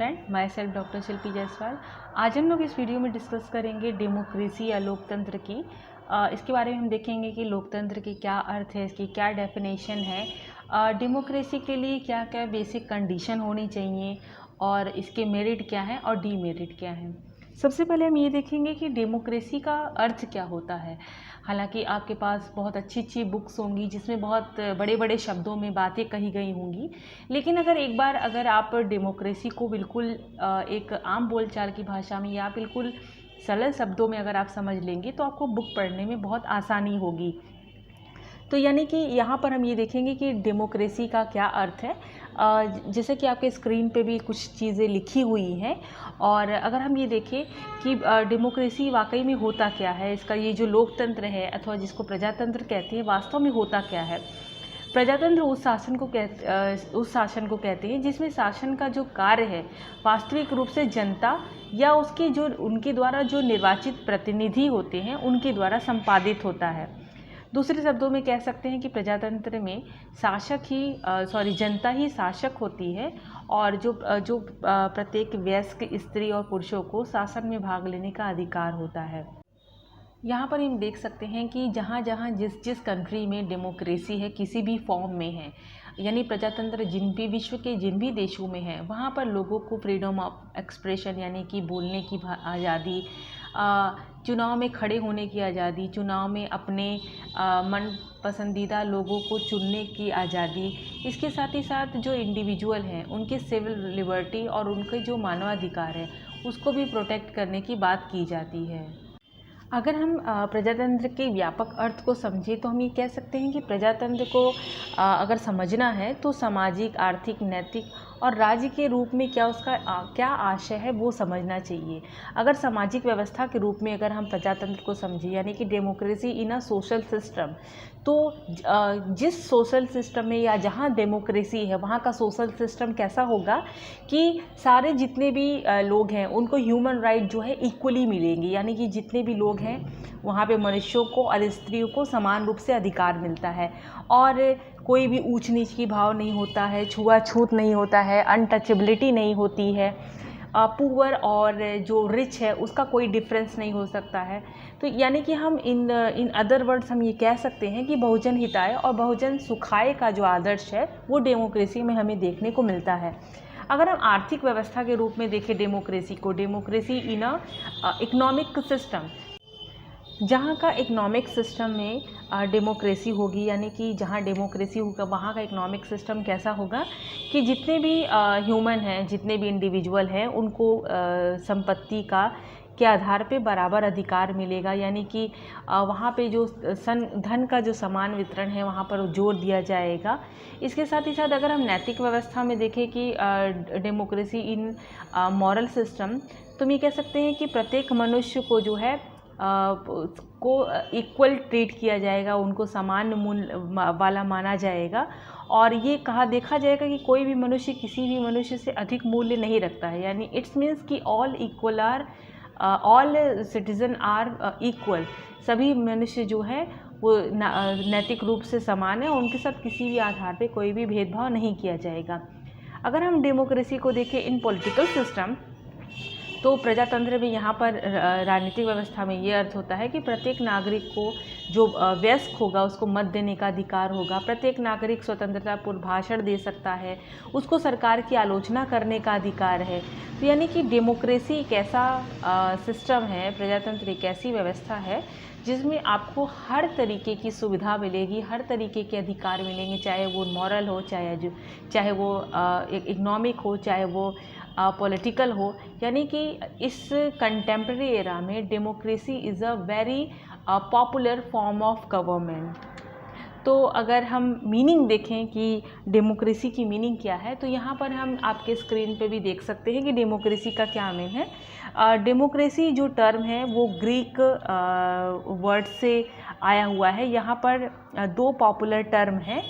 Friend, my self doctor शिल्पी जायसवाल। आज हम लोग इस वीडियो में डिस्कस करेंगे डेमोक्रेसी या लोकतंत्र की। इसके बारे में हम देखेंगे कि लोकतंत्र की क्या अर्थ है, इसकी क्या डेफिनेशन है, डेमोक्रेसी के लिए क्या क्या बेसिक कंडीशन होनी चाहिए और इसके मेरिट क्या हैं और डीमेरिट क्या हैं। सबसे पहले हम ये देखेंगे कि डेमोक्रेसी का अर्थ क्या होता है। हालांकि आपके पास बहुत अच्छी अच्छी बुक्स होंगी जिसमें बहुत बड़े बड़े शब्दों में बातें कही गई होंगी, लेकिन अगर आप डेमोक्रेसी को बिल्कुल एक आम बोलचाल की भाषा में या बिल्कुल सरल शब्दों में अगर आप समझ लेंगे तो आपको बुक पढ़ने में बहुत आसानी होगी। तो यानी कि यहाँ पर हम ये देखेंगे कि डेमोक्रेसी का क्या अर्थ है। जैसे कि आपके स्क्रीन पे भी कुछ चीज़ें लिखी हुई हैं, और अगर हम ये देखें कि डेमोक्रेसी वाकई में होता क्या है, इसका ये जो लोकतंत्र है अथवा जिसको प्रजातंत्र कहते हैं, वास्तव में होता क्या है। प्रजातंत्र उस शासन को कहते हैं जिसमें शासन का जो कार्य है वास्तविक रूप से जनता या उनके द्वारा जो निर्वाचित प्रतिनिधि होते हैं उनके द्वारा संपादित होता है। दूसरे शब्दों में कह सकते हैं कि प्रजातंत्र में जनता ही शासक होती है, और जो प्रत्येक वयस्क स्त्री और पुरुषों को शासन में भाग लेने का अधिकार होता है। यहाँ पर हम देख सकते हैं कि जहाँ जहाँ जिस कंट्री में डेमोक्रेसी है, किसी भी फॉर्म में है, यानी प्रजातंत्र विश्व के जिन भी देशों में है, वहाँ पर लोगों को फ्रीडम ऑफ एक्सप्रेशन यानी कि बोलने की आज़ादी, चुनाव में खड़े होने की आज़ादी, चुनाव में अपने मन पसंदीदा लोगों को चुनने की आज़ादी, इसके साथ ही साथ जो इंडिविजुअल हैं उनके सिविल लिबर्टी और उनके जो मानवाधिकार है उसको भी प्रोटेक्ट करने की बात की जाती है। अगर हम प्रजातंत्र के व्यापक अर्थ को समझें तो हम ये कह सकते हैं कि प्रजातंत्र को अगर समझना है तो सामाजिक, आर्थिक, नैतिक और राज्य के रूप में क्या आशय है वो समझना चाहिए। अगर सामाजिक व्यवस्था के रूप में अगर हम प्रजातंत्र को समझें, यानी कि democracy in a social system, तो जिस सोशल सिस्टम में या जहाँ डेमोक्रेसी है वहाँ का सोशल सिस्टम कैसा होगा कि सारे जितने भी लोग हैं उनको ह्यूमन राइट जो है इक्वली मिलेंगे, यानी कि जितने भी लोग हैं वहाँ पे मनुष्यों को और स्त्रियों को समान रूप से अधिकार मिलता है, और कोई भी ऊंच नीच की भाव नहीं होता है, छुआछूत नहीं होता है, अनटचेबिलिटी नहीं होती है, पुअर और जो रिच है उसका कोई डिफरेंस नहीं हो सकता है। तो यानी कि हम इन अदर वर्ड्स हम ये कह सकते हैं कि बहुजन हिताय और बहुजन सुखाय का जो आदर्श है वो डेमोक्रेसी में हमें देखने को मिलता है। अगर हम आर्थिक व्यवस्था के रूप में देखें democracy in a economic system, जहाँ का इकोनॉमिक सिस्टम में डेमोक्रेसी होगी, यानी कि जहाँ डेमोक्रेसी होगा वहाँ का इकोनॉमिक सिस्टम कैसा होगा कि जितने भी ह्यूमन हैं, जितने भी इंडिविजुअल हैं उनको संपत्ति के आधार पे बराबर अधिकार मिलेगा, यानी कि वहाँ पे जो धन का जो समान वितरण है वहाँ पर जोर दिया जाएगा। इसके साथ ही साथ अगर हम नैतिक व्यवस्था में देखें कि डेमोक्रेसी इन मॉरल सिस्टम, तो हम ये कह सकते हैं कि प्रत्येक मनुष्य को जो है को इक्वल ट्रीट किया जाएगा, उनको समान मूल्य वाला माना जाएगा, और ये देखा जाएगा कि कोई भी मनुष्य किसी भी मनुष्य से अधिक मूल्य नहीं रखता है। यानी इट्स मीन्स कि ऑल सिटीज़न आर इक्वल, सभी मनुष्य जो है वो नैतिक रूप से समान है, उनके साथ किसी भी आधार पे कोई भी भेदभाव नहीं किया जाएगा। अगर हम डेमोक्रेसी को देखें इन पॉलिटिकल सिस्टम, तो प्रजातंत्र में यहाँ पर राजनीतिक व्यवस्था में ये अर्थ होता है कि प्रत्येक नागरिक को जो वयस्क होगा उसको मत देने का अधिकार होगा, प्रत्येक नागरिक स्वतंत्रतापूर्व भाषण दे सकता है, उसको सरकार की आलोचना करने का अधिकार है। तो यानी कि डेमोक्रेसी एक ऐसा सिस्टम है, प्रजातंत्र एक ऐसी व्यवस्था है जिसमें आपको हर तरीके की सुविधा मिलेगी, हर तरीके के अधिकार मिलेंगे, चाहे वो मॉरल हो, चाहे वो इकोनॉमिक हो, चाहे वो पॉलिटिकल हो। यानी कि इस कंटेम्प्रेरी एरा में democracy is a very popular form of government. तो अगर हम मीनिंग देखें कि डेमोक्रेसी की मीनिंग क्या है, तो यहाँ पर हम आपके स्क्रीन पे भी देख सकते हैं कि डेमोक्रेसी का क्या मीन है। डेमोक्रेसी जो टर्म है वो ग्रीक वर्ड से आया हुआ है। यहाँ पर दो पॉपुलर टर्म हैं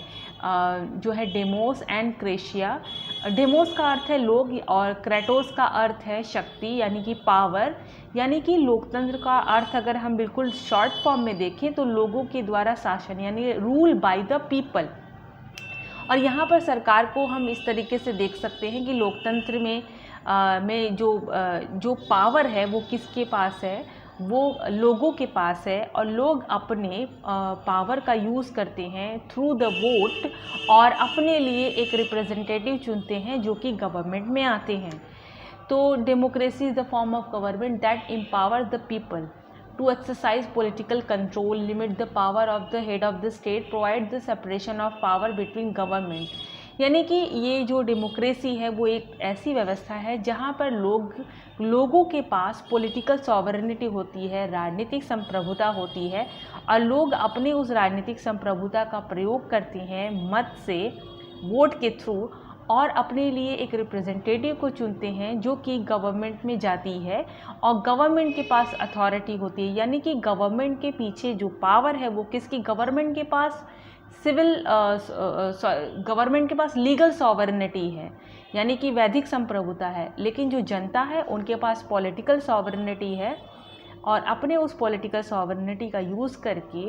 जो है डेमोस एंड क्रेशिया। डेमोस का अर्थ है लोग और क्रेटोस का अर्थ है शक्ति, यानी कि पावर। यानी कि लोकतंत्र का अर्थ अगर हम बिल्कुल शॉर्ट फॉर्म में देखें तो लोगों के द्वारा शासन, यानी रूल बाय द पीपल। और यहाँ पर सरकार को हम इस तरीके से देख सकते हैं कि लोकतंत्र में में जो पावर है वो किसके पास है, वो लोगों के पास है, और लोग अपने पावर का यूज़ करते हैं थ्रू द वोट और अपने लिए एक रिप्रेजेंटेटिव चुनते हैं जो कि गवर्नमेंट में आते हैं। तो democracy is the form of government that empowers the people to exercise political control, limit the power of the head of the state, provide the separation of power between government। यानी कि ये जो democracy है वो एक ऐसी व्यवस्था है जहाँ पर लोगों के पास पॉलिटिकल सॉवरेनिटी होती है, राजनीतिक संप्रभुता होती है, और लोग अपने उस राजनीतिक संप्रभुता का प्रयोग करते हैं मत से, वोट के थ्रू, और अपने लिए एक रिप्रेजेंटेटिव को चुनते हैं जो कि गवर्नमेंट में जाती है, और गवर्नमेंट के पास अथॉरिटी होती है। यानी कि गवर्नमेंट के पीछे जो पावर है वो किसकी, गवर्नमेंट के पास गवर्नमेंट के पास लीगल सॉवरेनिटी है, यानी कि वैधिक संप्रभुता है, लेकिन जो जनता है उनके पास पॉलिटिकल सॉवरेनिटी है, और अपने उस पॉलिटिकल सॉवरेनिटी का यूज़ करके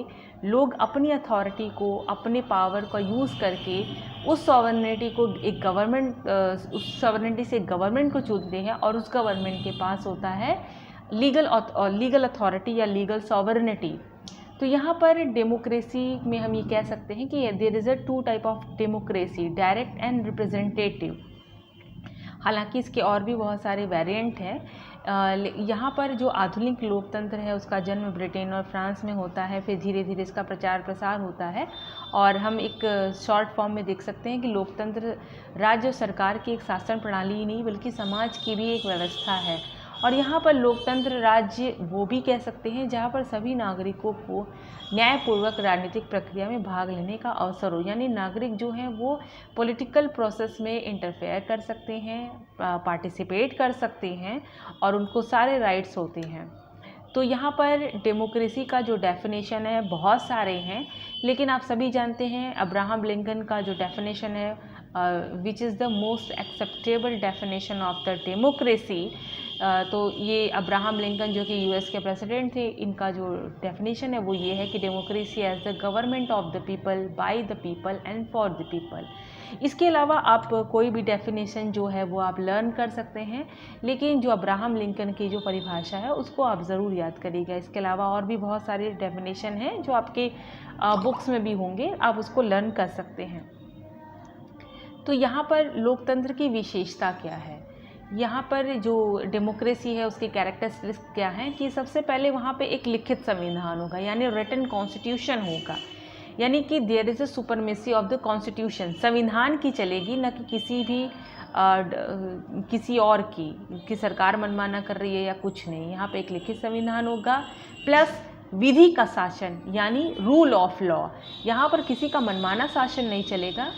लोग अपनी अथॉरिटी को, अपने पावर का यूज़ करके उस सॉवरेनिटी को एक गवर्नमेंट, उस सॉवरेनिटी से गवर्नमेंट को चुनते हैं, और उस गवर्नमेंट के पास होता है लीगल अथॉरिटी या लीगल सॉवरेनिटी। तो यहाँ पर डेमोक्रेसी में हम ये कह सकते हैं कि there is a 2 type of democracy, direct and representative. हालांकि इसके और भी बहुत सारे वेरिएंट हैं। यहाँ पर जो आधुनिक लोकतंत्र है उसका जन्म ब्रिटेन और फ्रांस में होता है, फिर धीरे धीरे इसका प्रचार प्रसार होता है, और हम एक शॉर्ट फॉर्म में देख सकते हैं कि लोकतंत्र राज्य और सरकार की एक शासन प्रणाली ही नहीं बल्कि समाज की भी एक व्यवस्था है। और यहाँ पर लोकतंत्र राज्य वो भी कह सकते हैं जहाँ पर सभी नागरिकों को न्यायपूर्वक राजनीतिक प्रक्रिया में भाग लेने का अवसर हो, यानी नागरिक जो हैं वो पॉलिटिकल प्रोसेस में इंटरफेयर कर सकते हैं, पार्टिसिपेट कर सकते हैं, और उनको सारे राइट्स होते हैं। तो यहाँ पर डेमोक्रेसी का जो डेफिनेशन है बहुत सारे हैं, लेकिन आप सभी जानते हैं अब्राहम लिंकन का जो डेफिनेशन है which is the most acceptable definition of the democracy. तो ये अब्राहम लिंकन जो कि यूएस के प्रेसिडेंट थे, इनका जो डेफिनेशन है वो ये है कि democracy as the government of the people, by the people and for the people. इसके अलावा आप कोई भी डेफिनेशन जो है वो आप लर्न कर सकते हैं, लेकिन जो अब्राहम लिंकन की जो परिभाषा है उसको आप ज़रूर याद करिएगा। इसके अलावा और भी बहुत सारे डेफिनेशन हैं जो आपके बुक्स में भी होंगे, आप उसको लर्न कर सकते हैं। तो यहाँ पर लोकतंत्र की विशेषता क्या है, यहाँ पर जो डेमोक्रेसी है उसकी कैरेक्टरिस्टिक्स क्या हैं कि सबसे पहले वहाँ पे एक लिखित संविधान होगा, यानी रिटन कॉन्स्टिट्यूशन होगा, यानी कि there is a supremacy of the constitution. संविधान की चलेगी, न कि किसी और की सरकार मनमाना कर रही है या कुछ नहीं। यहाँ पे एक लिखित संविधान होगा, प्लस विधि का शासन यानी रूल ऑफ लॉ। यहाँ पर किसी का मनमाना शासन नहीं चलेगा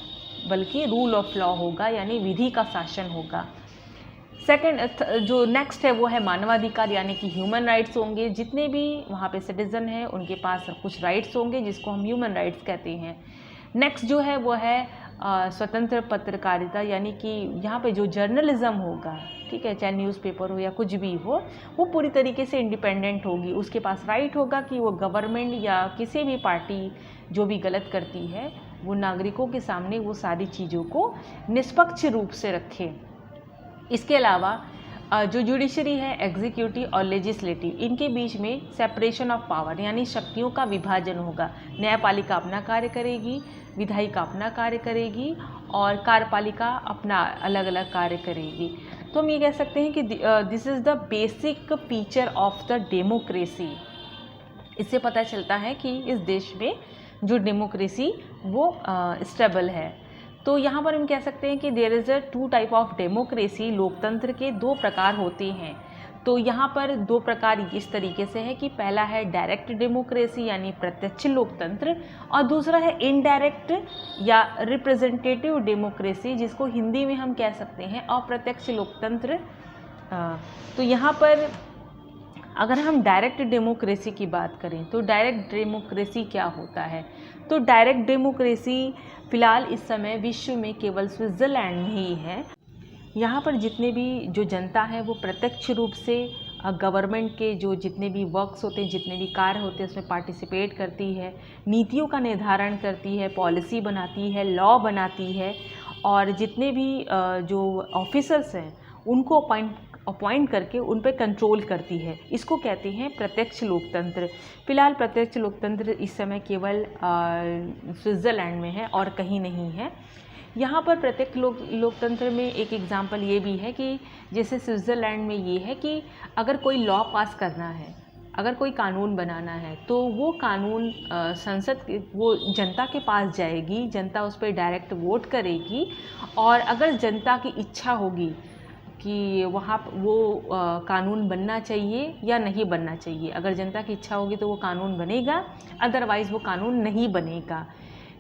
बल्कि रूल ऑफ लॉ होगा, यानी विधि का शासन होगा। सेकंड जो नेक्स्ट है वो है मानवाधिकार, यानी कि ह्यूमन राइट्स होंगे। जितने भी वहाँ पे सिटीज़न हैं उनके पास कुछ राइट्स होंगे जिसको हम ह्यूमन राइट्स कहते हैं। नेक्स्ट जो है वो है स्वतंत्र पत्रकारिता, यानी कि यहाँ पे जो जर्नलिज्म होगा, ठीक है, चाहे न्यूज़पेपर हो या कुछ भी हो, वो पूरी तरीके से इंडिपेंडेंट होगी। उसके पास राइट होगा कि वो गवर्नमेंट या किसी भी पार्टी जो भी गलत करती है वो नागरिकों के सामने वो सारी चीज़ों को निष्पक्ष रूप से रखे। इसके अलावा जो जुडिशरी है, एग्जीक्यूटिव और लेजिस्लेटिव, इनके बीच में सेपरेशन ऑफ पावर यानी शक्तियों का विभाजन होगा। न्यायपालिका अपना कार्य करेगी, विधायिका अपना कार्य करेगी, और कार्यपालिका अपना अलग अलग कार्य करेगी। तो हम ये कह सकते हैं कि this is the basic feature of the democracy. इससे पता चलता है कि इस देश में जो डेमोक्रेसी वो स्टेबल है। तो यहाँ पर हम कह सकते हैं कि there is a 2 type of democracy. लोकतंत्र के 2 प्रकार होते हैं। तो यहाँ पर 2 प्रकार इस तरीके से है कि पहला है डायरेक्ट डेमोक्रेसी यानी प्रत्यक्ष लोकतंत्र, और दूसरा है इनडायरेक्ट या रिप्रेजेंटेटिव डेमोक्रेसी, जिसको हिंदी में हम कह सकते हैं अप्रत्यक्ष लोकतंत्र। तो यहाँ पर अगर हम डायरेक्ट डेमोक्रेसी की बात करें तो डायरेक्ट डेमोक्रेसी क्या होता है, तो डायरेक्ट डेमोक्रेसी फ़िलहाल इस समय विश्व में केवल स्विट्ज़रलैंड में ही है। यहाँ पर जितने भी जो जनता है वो प्रत्यक्ष रूप से गवर्नमेंट के जो जितने भी वर्क्स होते हैं, जितने भी कार्य होते हैं उसमें पार्टिसिपेट करती है, नीतियों का निर्धारण करती है, पॉलिसी बनाती है, लॉ बनाती है, और जितने भी जो ऑफिसर्स हैं उनको अपॉइंट करके उन पर कंट्रोल करती है। इसको कहते हैं प्रत्यक्ष लोकतंत्र। फिलहाल प्रत्यक्ष लोकतंत्र इस समय केवल स्विट्ज़रलैंड में है और कहीं नहीं है। यहाँ पर प्रत्यक्ष लोकतंत्र में एक एग्जांपल ये भी है कि जैसे स्विट्ज़रलैंड में ये है कि अगर कोई लॉ पास करना है, अगर कोई कानून बनाना है, तो वो कानून संसद वो जनता के पास जाएगी, जनता उस पर डायरेक्ट वोट करेगी, और अगर जनता की इच्छा होगी कि वहाँ वो कानून बनना चाहिए या नहीं बनना चाहिए, अगर जनता की इच्छा होगी तो वो कानून बनेगा, अदरवाइज़ वो कानून नहीं बनेगा।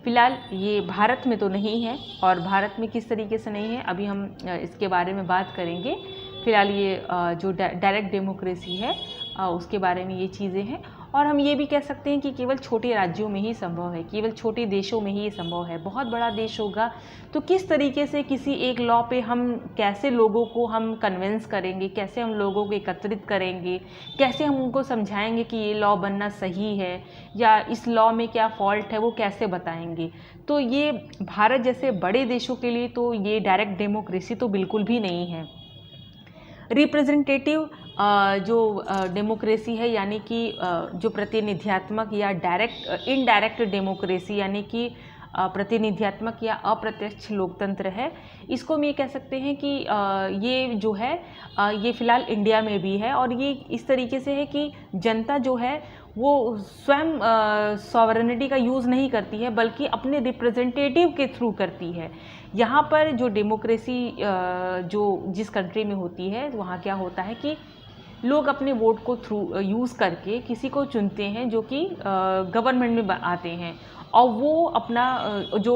फ़िलहाल ये भारत में तो नहीं है, और भारत में किस तरीके से नहीं है अभी हम इसके बारे में बात करेंगे। फ़िलहाल ये जो डायरेक्ट डेमोक्रेसी है उसके बारे में ये चीज़ें हैं। और हम ये भी कह सकते हैं कि केवल छोटे राज्यों में ही संभव है, केवल छोटे देशों में ही ये संभव है। बहुत बड़ा देश होगा तो किस तरीके से किसी एक लॉ पे हम कैसे लोगों को हम कन्विंस करेंगे, कैसे हम लोगों को एकत्रित करेंगे, कैसे हम उनको समझाएंगे कि ये लॉ बनना सही है या इस लॉ में क्या फॉल्ट है, वो कैसे बताएंगे। तो ये भारत जैसे बड़े देशों के लिए तो ये डायरेक्ट डेमोक्रेसी तो बिल्कुल भी नहीं है। रिप्रेजेंटेटिव जो डेमोक्रेसी है, यानी कि जो प्रतिनिध्यात्मक या इनडायरेक्ट डेमोक्रेसी यानी कि प्रतिनिध्यात्मक या अप्रत्यक्ष लोकतंत्र है, इसको हम ये कह सकते हैं कि ये जो है ये फ़िलहाल इंडिया में भी है। और ये इस तरीके से है कि जनता जो है वो स्वयं सॉवरेनिटी का यूज़ नहीं करती है, बल्कि अपने रिप्रेजेंटेटिव के थ्रू करती है। यहाँ पर जो डेमोक्रेसी जो जिस कंट्री में होती है, वहाँ क्या होता है कि लोग अपने वोट को थ्रू यूज़ करके किसी को चुनते हैं जो कि गवर्नमेंट में आते हैं, और वो अपना जो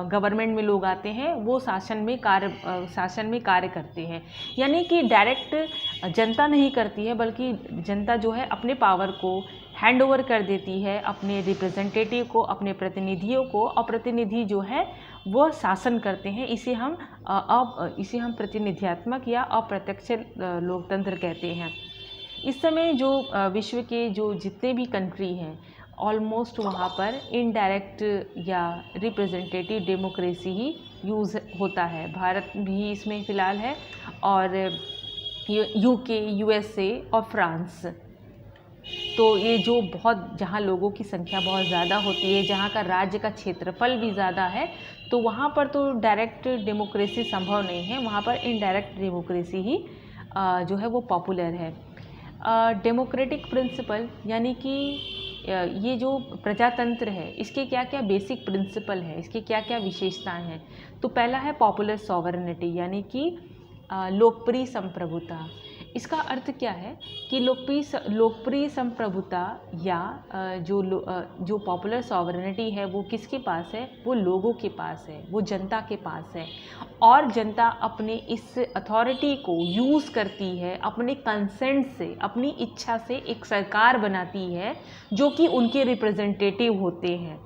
गवर्नमेंट में लोग आते हैं वो शासन में कार्य करते हैं। यानी कि डायरेक्ट जनता नहीं करती है, बल्कि जनता जो है अपने पावर को हैंड ओवर कर देती है अपने रिप्रेजेंटेटिव को, अपने प्रतिनिधियों को, और प्रतिनिधि जो है वो शासन करते हैं। इसे हम प्रतिनिध्यात्मक या अप्रत्यक्ष लोकतंत्र कहते हैं। इस समय जो विश्व के जो जितने भी कंट्री हैं, ऑलमोस्ट वहाँ पर इनडायरेक्ट या रिप्रेजेंटेटिव डेमोक्रेसी ही यूज़ होता है। भारत भी इसमें फ़िलहाल है, और यूके, यूएसए और फ्रांस। तो ये जो जहाँ लोगों की संख्या बहुत ज़्यादा होती है, जहाँ का राज्य का क्षेत्रफल भी ज़्यादा है, तो वहाँ पर तो डायरेक्ट डेमोक्रेसी संभव नहीं है, वहाँ पर इनडायरेक्ट डेमोक्रेसी ही जो है वो पॉपुलर है। डेमोक्रेटिक प्रिंसिपल यानी कि ये जो प्रजातंत्र है, इसके क्या क्या बेसिक प्रिंसिपल है, इसके क्या क्या विशेषताएं हैं। तो पहला है पॉपुलर सॉवरेनिटी, यानी कि लोकप्रिय संप्रभुता। इसका अर्थ क्या है कि लोकप्रिय संप्रभुता या जो पॉपुलर सॉवरेनिटी है वो किसके पास है, वो लोगों के पास है, वो जनता के पास है। और जनता अपने इस अथॉरिटी को यूज़ करती है, अपने कंसेंट से, अपनी इच्छा से एक सरकार बनाती है जो कि उनके रिप्रेजेंटेटिव होते हैं।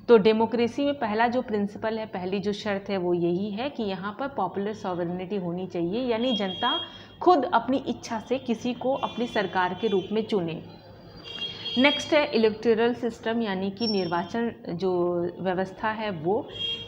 तो डेमोक्रेसी में पहला जो प्रिंसिपल है, पहली जो शर्त है वो यही है कि यहाँ पर पॉपुलर सॉवरेनिटी होनी चाहिए, यानी जनता खुद अपनी इच्छा से किसी को अपनी सरकार के रूप में चुने। नेक्स्ट है इलेक्टोरल सिस्टम, यानी कि निर्वाचन जो व्यवस्था है वो,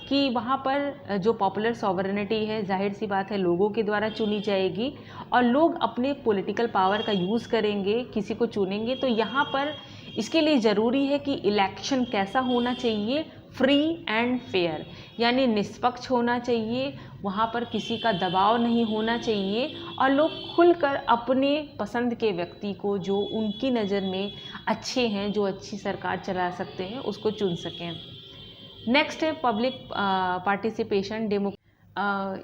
कि वहाँ पर जो पॉपुलर सॉवरेनिटी है, जाहिर सी बात है लोगों के द्वारा चुनी जाएगी, और लोग अपने पॉलिटिकल पावर का यूज़ करेंगे, किसी को चुनेंगे। तो यहाँ पर इसके लिए ज़रूरी है कि इलेक्शन कैसा होना चाहिए, फ्री एंड फेयर, यानी निष्पक्ष होना चाहिए, वहाँ पर किसी का दबाव नहीं होना चाहिए, और लोग खुलकर अपने पसंद के व्यक्ति को, जो उनकी नज़र में अच्छे हैं, जो अच्छी सरकार चला सकते हैं, उसको चुन सकें। नेक्स्ट है पब्लिक पार्टिसिपेशन।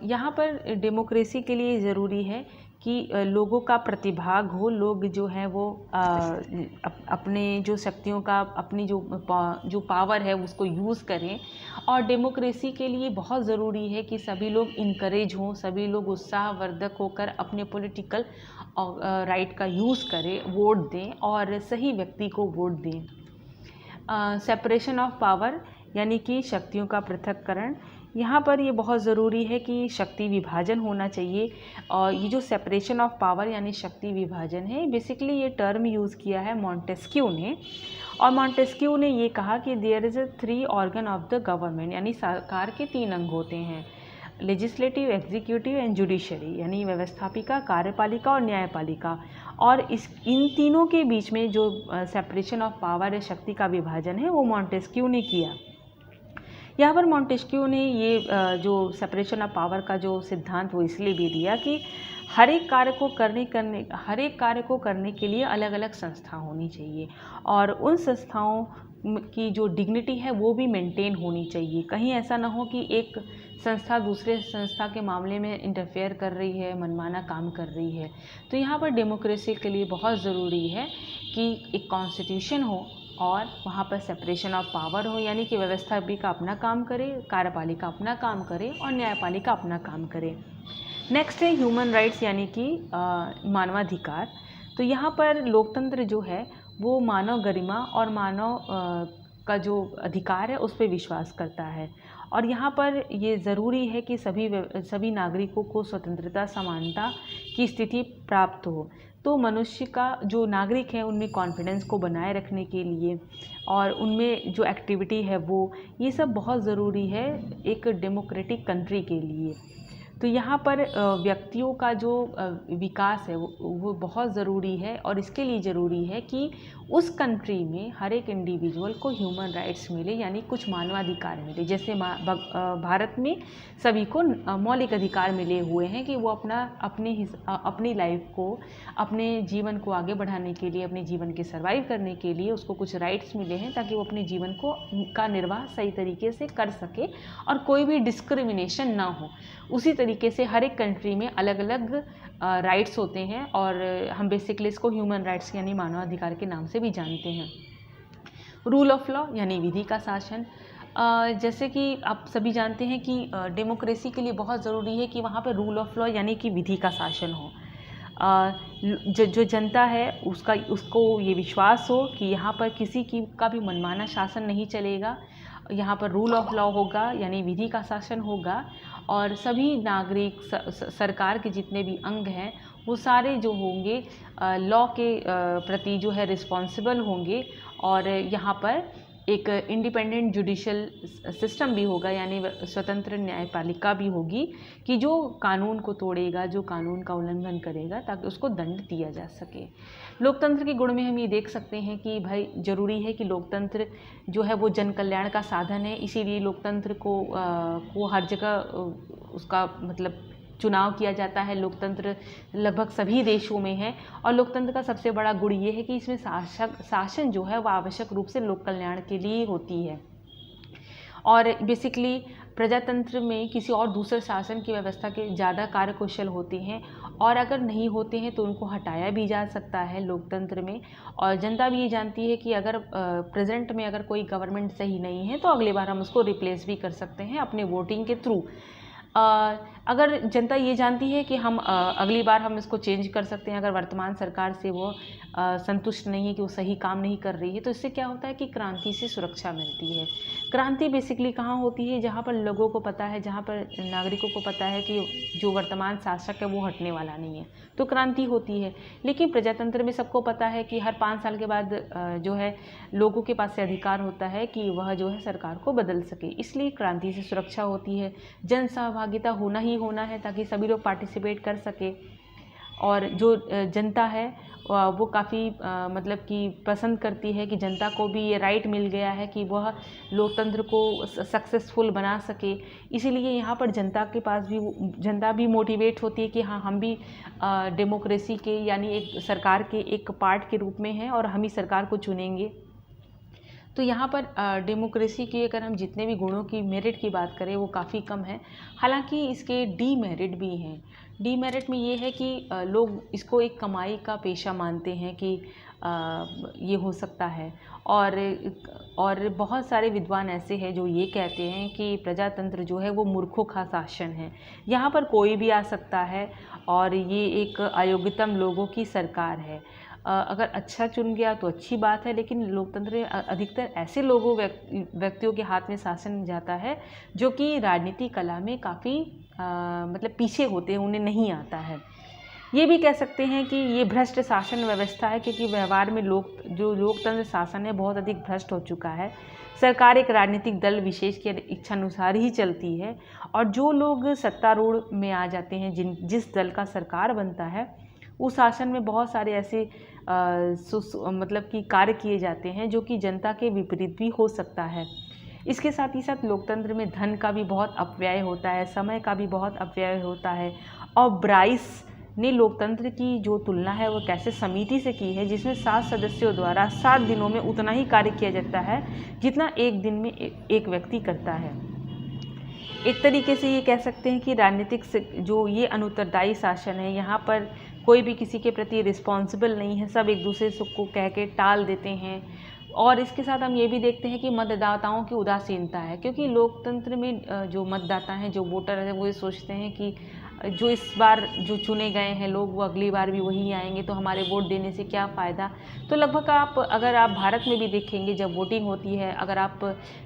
यहाँ पर डेमोक्रेसी के लिए ज़रूरी है कि लोगों का प्रतिभाग हो, लोग जो है वो अपने जो शक्तियों का, अपनी जो पावर है उसको यूज़ करें। और डेमोक्रेसी के लिए बहुत ज़रूरी है कि सभी लोग इनकरेज हों, सभी लोग उत्साहवर्धक होकर अपने पॉलिटिकल राइट का यूज़ करें, वोट दें और सही व्यक्ति को वोट दें। सेपरेशन ऑफ पावर, यानी कि शक्तियों का पृथक्करण। यहाँ पर ये बहुत ज़रूरी है कि शक्ति विभाजन होना चाहिए। और ये जो सेपरेशन ऑफ पावर यानी शक्ति विभाजन है, बेसिकली ये टर्म यूज़ किया है मॉन्टेस्क्यू ने। और मॉन्टेस्क्यू ने ये कहा कि there is 3 organ of the government, यानी सरकार के 3 अंग होते हैं। लेजिस्लेटिव, एग्जीक्यूटिव एंड जुडिशरी, यानी व्यवस्थापिका, कार्यपालिका और न्यायपालिका। और इन तीनों के बीच में जो सेपरेशन ऑफ पावर है, शक्ति का विभाजन है, वो मॉन्टेस्क्यू ने किया। यहाँ पर मॉन्टेस्क्यू ने ये जो सेपरेशन ऑफ पावर का जो सिद्धांत वो इसलिए भी दिया कि हर एक कार्य को करने के लिए अलग अलग संस्था होनी चाहिए, और उन संस्थाओं की जो डिग्निटी है वो भी मेंटेन होनी चाहिए। कहीं ऐसा ना हो कि एक संस्था दूसरे संस्था के मामले में इंटरफेयर कर रही है, मनमाना काम कर रही है। तो यहाँ पर डेमोक्रेसी के लिए बहुत ज़रूरी है कि एक कॉन्स्टिट्यूशन हो और वहाँ पर सेपरेशन ऑफ पावर हो, यानी कि व्यवस्थापिका अपना काम करे, कार्यपालिका अपना काम करे और न्यायपालिका अपना काम करे। नेक्स्ट है ह्यूमन राइट्स, यानी कि मानवाधिकार। तो यहाँ पर लोकतंत्र जो है वो मानव गरिमा और मानव का जो अधिकार है उस पर विश्वास करता है, और यहाँ पर ये ज़रूरी है कि सभी नागरिकों को स्वतंत्रता, समानता की स्थिति प्राप्त हो। तो मनुष्य का जो नागरिक है उनमें कॉन्फिडेंस को बनाए रखने के लिए और उनमें जो एक्टिविटी है वो, ये सब बहुत ज़रूरी है एक डेमोक्रेटिक कंट्री के लिए। तो यहाँ पर व्यक्तियों का जो विकास है वो बहुत ज़रूरी है, और इसके लिए ज़रूरी है कि उस कंट्री में हर एक इंडिविजुअल को ह्यूमन राइट्स मिले, यानी कुछ मानवाधिकार मिले। जैसे भारत में सभी को मौलिक अधिकार मिले हुए हैं कि वो अपनी लाइफ को, अपने जीवन को आगे बढ़ाने के लिए, अपने जीवन के सर्वाइव करने के लिए उसको कुछ राइट्स मिले हैं, ताकि वो अपने जीवन का निर्वाह सही तरीके से कर सके और कोई भी डिस्क्रिमिनेशन ना हो। उसी तरीके से हर एक कंट्री में अलग अलग राइट्स होते हैं, और हम बेसिकली इसको ह्यूमन राइट्स यानी मानवाधिकार के नाम से भी जानते हैं। रूल ऑफ लॉ यानी विधि का शासन। जैसे कि आप सभी जानते हैं कि डेमोक्रेसी के लिए बहुत ज़रूरी है कि वहाँ पर रूल ऑफ लॉ यानी कि विधि का शासन हो। जो जनता है उसको ये विश्वास हो कि यहाँ पर किसी का भी मनमाना शासन नहीं चलेगा। यहाँ पर रूल ऑफ लॉ होगा, यानी विधि का शासन होगा, और सभी नागरिक, सरकार के जितने भी अंग हैं वो सारे जो होंगे लॉ के प्रति जो है रिस्पॉन्सिबल होंगे, और यहाँ पर एक इंडिपेंडेंट जुडिशल सिस्टम भी होगा, यानी स्वतंत्र न्यायपालिका भी होगी कि जो कानून को तोड़ेगा, जो कानून का उल्लंघन करेगा, ताकि उसको दंड दिया जा सके। लोकतंत्र के गुण में हम ये देख सकते हैं कि भाई ज़रूरी है कि लोकतंत्र जो है वो जन कल्याण का साधन है, इसीलिए लोकतंत्र को हर जगह उसका मतलब चुनाव किया जाता है। लोकतंत्र लगभग सभी देशों में है, और लोकतंत्र का सबसे बड़ा गुण ये है कि इसमें शासन जो है वह आवश्यक रूप से लोक कल्याण के लिए होती है। और बेसिकली प्रजातंत्र में किसी और दूसरे शासन की व्यवस्था के ज़्यादा कार्यकुशल होते हैं, और अगर नहीं होते हैं तो उनको हटाया भी जा सकता है लोकतंत्र में। और जनता भी ये जानती है कि अगर प्रेजेंट में अगर कोई गवर्नमेंट सही नहीं है तो अगली बार हम उसको रिप्लेस भी कर सकते हैं अपने वोटिंग के थ्रू। अगर जनता ये जानती है कि हम अगली बार हम इसको चेंज कर सकते हैं, अगर वर्तमान सरकार से वो संतुष्ट नहीं है कि वो सही काम नहीं कर रही है, तो इससे क्या होता है कि क्रांति से सुरक्षा मिलती है। क्रांति बेसिकली कहाँ होती है? जहाँ पर लोगों को पता है, जहाँ पर नागरिकों को पता है कि जो वर्तमान शासक है वो हटने वाला नहीं है, तो क्रांति होती है। लेकिन प्रजातंत्र में सबको पता है कि हर 5 साल के बाद जो है लोगों के पास से अधिकार होता है कि वह जो है सरकार को बदल सके, इसलिए क्रांति से सुरक्षा होती है। जन सहभागिता होना ही होना है ताकि सभी लोग पार्टिसिपेट कर सके, और जो जनता है वो काफ़ी मतलब कि पसंद करती है कि जनता को भी ये राइट मिल गया है कि वह लोकतंत्र को सक्सेसफुल बना सके। इसीलिए यहाँ पर जनता भी मोटिवेट होती है कि हाँ, हम भी डेमोक्रेसी के यानी एक सरकार के एक पार्ट के रूप में हैं और हम ही सरकार को चुनेंगे। तो यहाँ पर डेमोक्रेसी के अगर हम जितने भी गुणों की, मेरिट की बात करें, वो काफ़ी कम है। हालांकि इसके डीमेरिट भी हैं। डीमेरिट में ये है कि लोग इसको एक कमाई का पेशा मानते हैं कि ये हो सकता है, और बहुत सारे विद्वान ऐसे हैं जो ये कहते हैं कि प्रजातंत्र जो है वो मूर्खों का शासन है। यहाँ पर कोई भी आ सकता है और ये एक अयोग्यतम लोगों की सरकार है। अगर अच्छा चुन गया तो अच्छी बात है, लेकिन लोकतंत्र अधिकतर ऐसे व्यक्तियों के हाथ में शासन जाता है जो कि राजनीति कला में काफ़ी मतलब पीछे होते हैं, उन्हें नहीं आता है। ये भी कह सकते हैं कि ये भ्रष्ट शासन व्यवस्था है, क्योंकि व्यवहार में लोकतंत्र शासन है बहुत अधिक भ्रष्ट हो चुका है। सरकार एक राजनीतिक दल विशेष की इच्छानुसार ही चलती है, और जो लोग सत्तारूढ़ में आ जाते हैं, जिस दल का सरकार बनता है, उस शासन में बहुत सारे ऐसे मतलब कि कार्य किए जाते हैं जो कि जनता के विपरीत भी हो सकता है। इसके साथ ही साथ लोकतंत्र में धन का भी बहुत अपव्यय होता है, समय का भी बहुत अपव्यय होता है। और ब्राइस ने लोकतंत्र की जो तुलना है वो कैसे समिति से की है, जिसमें 7 सदस्यों द्वारा 7 दिनों में उतना ही कार्य किया जाता है जितना एक दिन में एक व्यक्ति करता है। एक तरीके से ये कह सकते हैं कि राजनीतिक जो ये अनुत्तरदायी शासन है, यहाँ पर कोई भी किसी के प्रति रिस्पॉन्सिबल नहीं है, सब एक दूसरे को कह के टाल देते हैं। और इसके साथ हम ये भी देखते हैं कि मतदाताओं की उदासीनता है, क्योंकि लोकतंत्र में जो मतदाता हैं, जो वोटर हैं, वो ये सोचते हैं कि जो इस बार जो चुने गए हैं लोग, वो अगली बार भी वही आएंगे, तो हमारे वोट देने से क्या फ़ायदा। तो लगभग अगर आप भारत में भी देखेंगे, जब वोटिंग होती है, अगर आप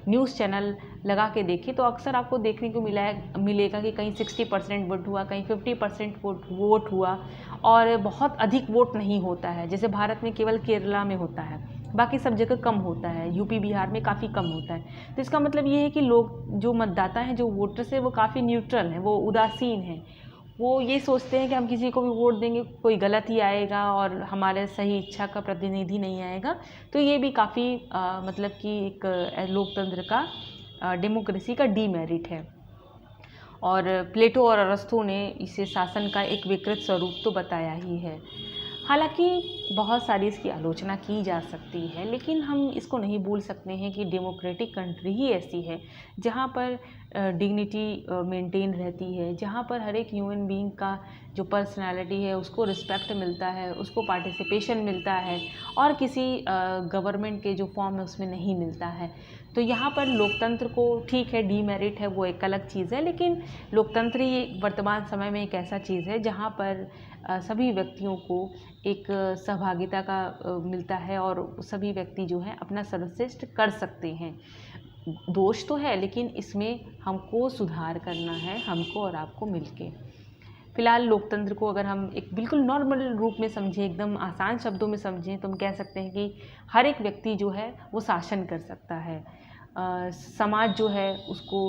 न्यूज़ चैनल लगा के देखें तो अक्सर आपको देखने को मिलेगा कि कहीं 60% वोट हुआ, कहीं 50% वोट हुआ, और बहुत अधिक वोट नहीं होता है। जैसे भारत में केवल केरला में होता है, बाकी सब जगह कम होता है, यूपी बिहार में काफ़ी कम होता है। तो इसका मतलब ये है कि लोग, जो मतदाता हैं, जो वोटर्स हैं, वो काफ़ी न्यूट्रल हैं, वो उदासीन हैं। वो ये सोचते हैं कि हम किसी को भी वोट देंगे कोई गलत ही आएगा और हमारे सही इच्छा का प्रतिनिधि नहीं आएगा। तो ये भी काफ़ी मतलब कि एक लोकतंत्र का, डेमोक्रेसी का डीमेरिट है। और प्लेटो और अरस्तू ने इसे शासन का एक विकृत स्वरूप तो बताया ही है। हालांकि बहुत सारी इसकी आलोचना की जा सकती है, लेकिन हम इसको नहीं भूल सकते हैं कि डेमोक्रेटिक कंट्री ही ऐसी है जहाँ पर डिग्निटी मेंटेन रहती है, जहाँ पर हर एक ह्यूमन बीइंग का जो पर्सनालिटी है उसको रिस्पेक्ट मिलता है, उसको पार्टिसिपेशन मिलता है, और किसी गवर्नमेंट के जो फॉर्म है उसमें नहीं मिलता है। तो यहाँ पर लोकतंत्र को, ठीक है, डीमेरिट है, वो एक अलग चीज़ है, लेकिन लोकतंत्र ही वर्तमान समय में एक ऐसा चीज़ है जहाँ पर सभी व्यक्तियों को एक सहभागिता का मिलता है, और सभी व्यक्ति जो है अपना सर्वश्रेष्ठ कर सकते हैं। दोष तो है, लेकिन इसमें हमको सुधार करना है, हमको और आपको मिलके। फिलहाल लोकतंत्र को अगर हम एक बिल्कुल नॉर्मल रूप में समझें, एकदम आसान शब्दों में समझें, तो हम कह सकते हैं कि हर एक व्यक्ति जो है वो शासन कर सकता है। समाज जो है उसको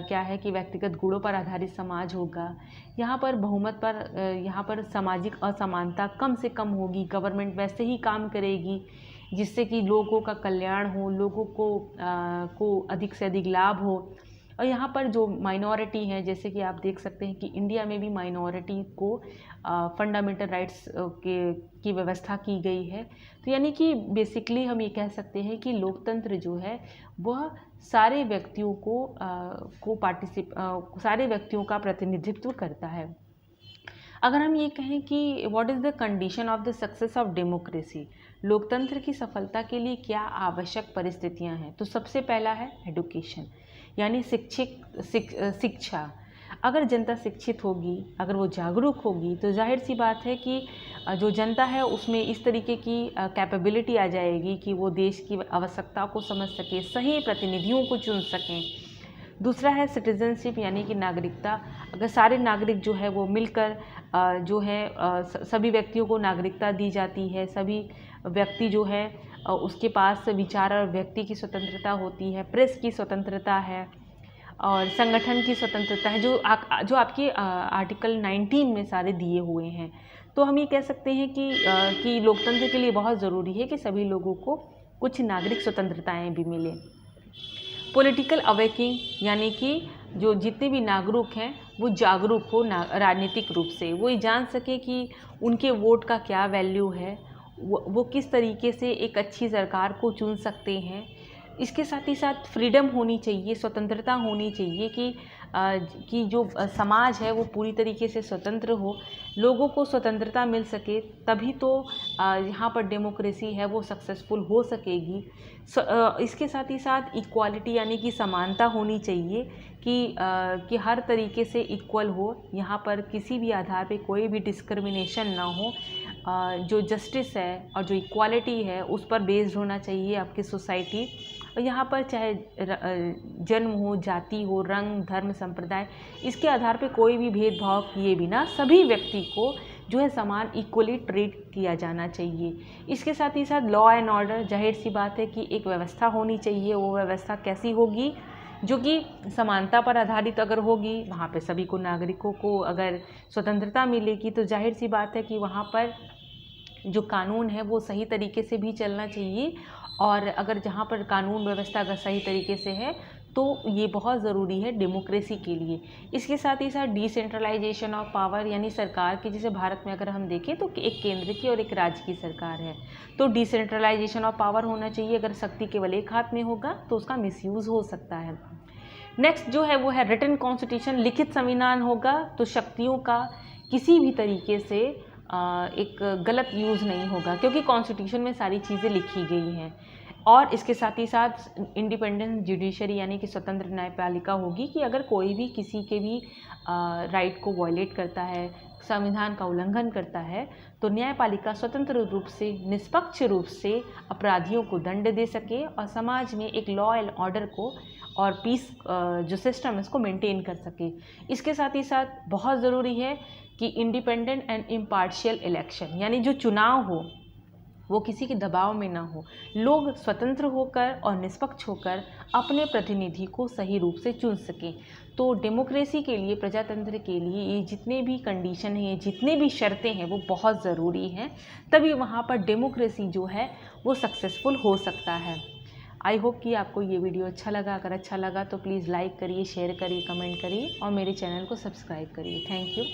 क्या है कि व्यक्तिगत गुणों पर आधारित समाज होगा। यहाँ पर बहुमत पर, यहाँ पर सामाजिक असमानता कम से कम होगी, गवर्नमेंट वैसे ही काम करेगी जिससे कि लोगों का कल्याण हो, लोगों को अधिक से अधिक लाभ हो। और यहाँ पर जो माइनॉरिटी है, जैसे कि आप देख सकते हैं कि इंडिया में भी माइनॉरिटी को फंडामेंटल राइट्स की व्यवस्था की गई है। तो यानी कि बेसिकली हम ये कह सकते हैं कि लोकतंत्र जो है वह सारे व्यक्तियों सारे व्यक्तियों का प्रतिनिधित्व करता है। अगर हम ये कहें कि what is the condition of the success of democracy, लोकतंत्र की सफलता के लिए क्या आवश्यक परिस्थितियां हैं, तो सबसे पहला है एडुकेशन, यानी शिक्षा। अगर जनता शिक्षित होगी, अगर वो जागरूक होगी, तो जाहिर सी बात है कि जो जनता है उसमें इस तरीके की कैपेबिलिटी आ जाएगी कि वो देश की आवश्यकता को समझ सके, सही प्रतिनिधियों को चुन सकें। दूसरा है सिटीजनशिप, यानी कि नागरिकता। अगर सारे नागरिक जो है वो मिलकर जो है सभी व्यक्तियों को नागरिकता दी जाती है, सभी व्यक्ति जो है उसके पास विचार और व्यक्ति की स्वतंत्रता होती है, प्रेस की स्वतंत्रता है, और संगठन की स्वतंत्रता है, जो आपके आर्टिकल 19 में सारे दिए हुए हैं। तो हम ये कह सकते हैं कि लोकतंत्र के लिए बहुत ज़रूरी है कि सभी लोगों को कुछ नागरिक स्वतंत्रताएं भी मिले। पॉलिटिकल अवेकिंग, यानी कि जो जितने भी नागरिक हैं वो जागरूक हो राजनीतिक रूप से, वो ये जान सके कि उनके वोट का क्या वैल्यू है, वो किस तरीके से एक अच्छी सरकार को चुन सकते हैं। इसके साथ ही साथ फ्रीडम होनी चाहिए, स्वतंत्रता होनी चाहिए कि जो समाज है वो पूरी तरीके से स्वतंत्र हो, लोगों को स्वतंत्रता मिल सके, तभी तो यहाँ पर डेमोक्रेसी है वो सक्सेसफुल हो सकेगी। इसके साथ ही साथ इक्वालिटी, यानी कि समानता होनी चाहिए कि हर तरीके से इक्वल हो, यहाँ पर किसी भी आधार पे कोई भी डिस्क्रिमिनेशन ना हो। जो जस्टिस है और जो इक्वालिटी है उस पर बेस्ड होना चाहिए आपकी सोसाइटी। और यहाँ पर चाहे जन्म हो, जाति हो, रंग, धर्म, संप्रदाय, इसके आधार पे कोई भी भेदभाव किए बिना सभी व्यक्ति को जो है समान इक्वली ट्रीट किया जाना चाहिए। इसके साथ ही साथ लॉ एंड ऑर्डर, जाहिर सी बात है कि एक व्यवस्था होनी चाहिए। वो व्यवस्था कैसी होगी? जो कि समानता पर आधारित अगर होगी, वहाँ पे सभी को, नागरिकों को अगर स्वतंत्रता मिलेगी, तो जाहिर सी बात है कि वहाँ पर जो कानून है वो सही तरीके से भी चलना चाहिए। और अगर जहाँ पर कानून व्यवस्था अगर सही तरीके से है तो ये बहुत ज़रूरी है डेमोक्रेसी के लिए। इसके साथ ही साथ डिसेंट्रलाइजेशन ऑफ पावर, यानी सरकार की, जैसे भारत में अगर हम देखें तो एक केंद्र की और एक राज्य की सरकार है, तो डिसेंट्रलाइजेशन ऑफ पावर होना चाहिए। अगर शक्ति केवल एक हाथ में होगा तो उसका मिसयूज़ हो सकता है। नेक्स्ट जो है वो है रिटन कॉन्स्टिट्यूशन, लिखित संविधान होगा तो शक्तियों का किसी भी तरीके से एक गलत यूज़ नहीं होगा, क्योंकि कॉन्स्टिट्यूशन में सारी चीज़ें लिखी गई हैं। और इसके साथ ही साथ इंडिपेंडेंट जुडिशरी, यानी कि स्वतंत्र न्यायपालिका होगी, कि अगर कोई भी किसी के भी राइट को वॉयलेट करता है, संविधान का उल्लंघन करता है, तो न्यायपालिका स्वतंत्र रूप से, निष्पक्ष रूप से अपराधियों को दंड दे सके और समाज में एक लॉ एंड ऑर्डर को और पीस जो सिस्टम है उसको मेंटेन कर सके। इसके साथ ही साथ बहुत ज़रूरी है कि इंडिपेंडेंट एंड इम्पार्शियल इलेक्शन, यानी जो चुनाव हो वो किसी के दबाव में ना हो, लोग स्वतंत्र होकर और निष्पक्ष होकर अपने प्रतिनिधि को सही रूप से चुन सकें। तो डेमोक्रेसी के लिए, प्रजातंत्र के लिए ये जितने भी कंडीशन हैं, जितने भी शर्तें हैं, वो बहुत ज़रूरी हैं, तभी वहाँ पर डेमोक्रेसी जो है वो सक्सेसफुल हो सकता है। आई होप कि आपको ये वीडियो अच्छा लगा। अगर अच्छा लगा तो प्लीज़ लाइक करिए, शेयर करिए, कमेंट करिए और मेरे चैनल को सब्सक्राइब करिए। Thank you.